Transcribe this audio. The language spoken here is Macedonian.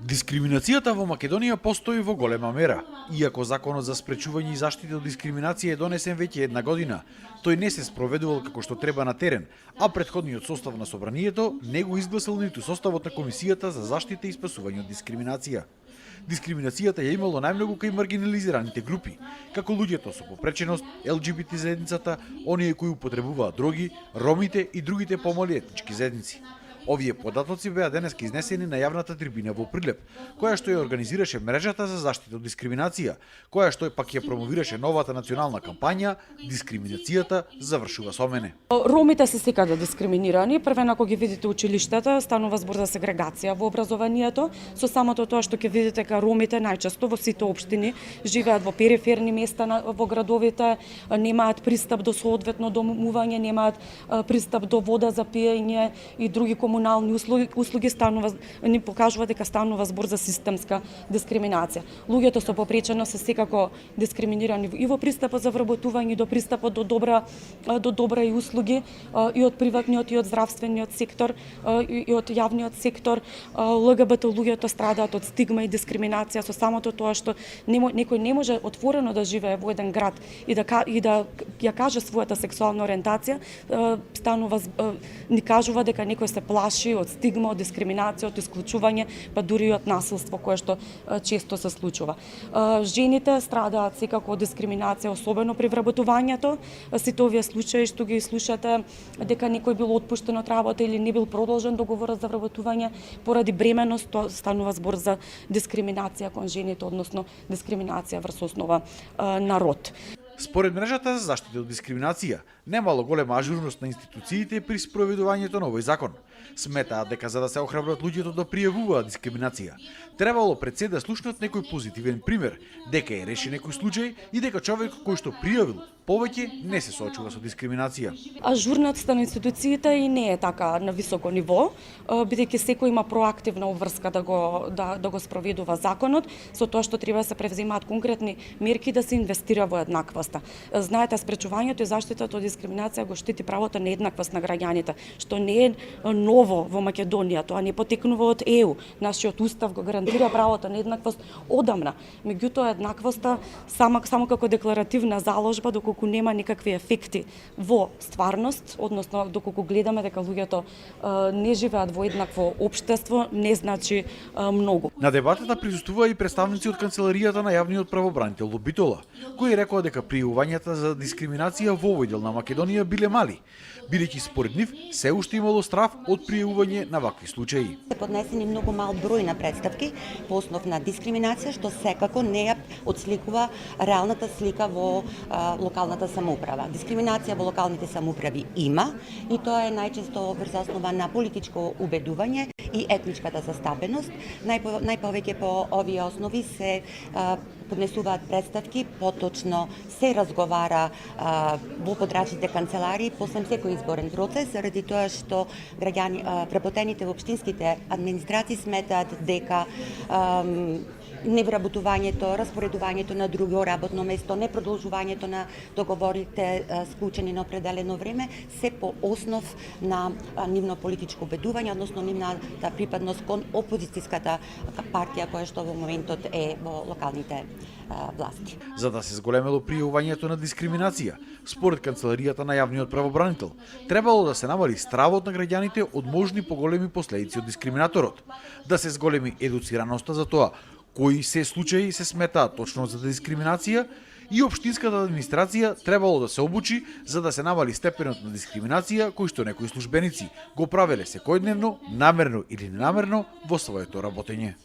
Дискриминацијата во Македонија постои во голема мера. Иако Законот за спречување и заштита од дискриминација е донесен веќе една година, тој не се спроведувал како што треба на терен, а претходниот состав на Собранието не го изгласал ниту составот на Комисијата за заштита и спасување од дискриминација. Дискриминацијата ја имало најмногу кај маргинализираните групи, како луѓето со попреченост, ЛГБТ заедницата, оние кои употребуваат дроги, ромите и другите помали етнички заедници. Овие податоци беа денеска изнесени на јавната трибина во Прилеп, која што ја организираше мрежата за заштита од дискриминација, која што пак ја промовираше новата национална кампања "Дискриминацијата завршува со мене". Ромите се секаде дискриминирани. Првено кога ги видите училиштата, станува збор за сегрегација во образованието, со самото тоа што ќе видите дека ромите најчесто во сите општини живеат во периферни места во градовите, немаат пристап до соодветно домување, немаат пристап до вода за пиење и други комунални услуги, ни покажува дека станува збор за системска дискриминација. Луѓето со попреченост се секако дискриминирани и во пристапот за вработување, до пристапот до добра и услуги и од приватниот и од здравствениот сектор и од јавниот сектор. ЛГБТ луѓето страдаат од стигма и дискриминација со самото тоа што некој не може отворено да живее во еден град и да ја каже својата сексуална ориентација, ни кажува дека некој се плаши од стигма, од дискриминација, од исклучување, па дури и од насилство кое што често се случува. Жените страдаат секако од дискриминација, особено при вработувањето. Сите овие случаи што ги слушате дека некој бил отпуштен од работа или не бил продолжен договорот за вработување поради бременост, тоа станува збор за дискриминација кон жените, односно дискриминација врз основа на род. Според мрежата за заштита од дискриминација, немало голема ажурност на институциите при спроведувањето на овој закон. Сметаат дека за да се охрабрат луѓето да пријавуваат дискриминација, требало пред се да слушнат некој позитивен пример, дека е реши некој случај и дека човек кој што пријавил повеќе не се соочува со дискриминација. Ажурноста на институциите и не е така на високо ниво, бидејќи секој има проактивна обврска да го спроведува законот, со тоа што треба да се превземаат конкретни мерки да се инвестира во еднаквоста. Знаете, спречувањето и заштитата од дискриминација го штити правото на еднаквост на граѓаните, што не е ново во Македонија, тоа не потекнува од ЕУ. Нашиот устав го гарантира правото на еднаквост одамна. Меѓутоа еднаквоста само како декларативна заложба, доколку нема никакви ефекти во стварност, односно доколку гледаме дека луѓето не живеат во еднакво општество, не значи многу. На дебатата присуствува и представници од канцеларијата на јавниот правобранител во Битола, кои рекоа дека пријавувањата за дискриминација во овој дел на Македонија биле мали, бидејќи според нив се уште имало страв од пријавување на вакви случаи. Се поднесени многу мал број на представки по основ на дискриминација, што секако не ја отсликува реалната слика во локалната самоуправа. Дискриминација во локалните самоуправи има и тоа е најчесто врз основа на политичко убедување и етничката застапеност. Најповеќе по овие основи се поднесуваат представки, поточно се разговара во подрачните канцеларии после секој изборен процес, заради тоа што вработените во општинските администрации сметаат дека невработувањето, распоредувањето на друго работно место, непродолжувањето на договорите склучени на определено време, се по основ на нивно политичко убедување, односно нивната припадност кон опозицијската партија која што во моментот е во локалните власти. За да се зголемело пријавувањето на дискриминација, според канцеларијата на јавниот правобранител, требало да се намали стравот на граѓаните од можни поголеми последици од дискриминаторот, да се зголеми едуцираноста за тоа кои се случаи се сметаат точно за дискриминација и општинската администрација требало да се обучи за да се намали степенот на дискриминација кој што некои службеници го правеле секојдневно, намерно или ненамерно во своето работење.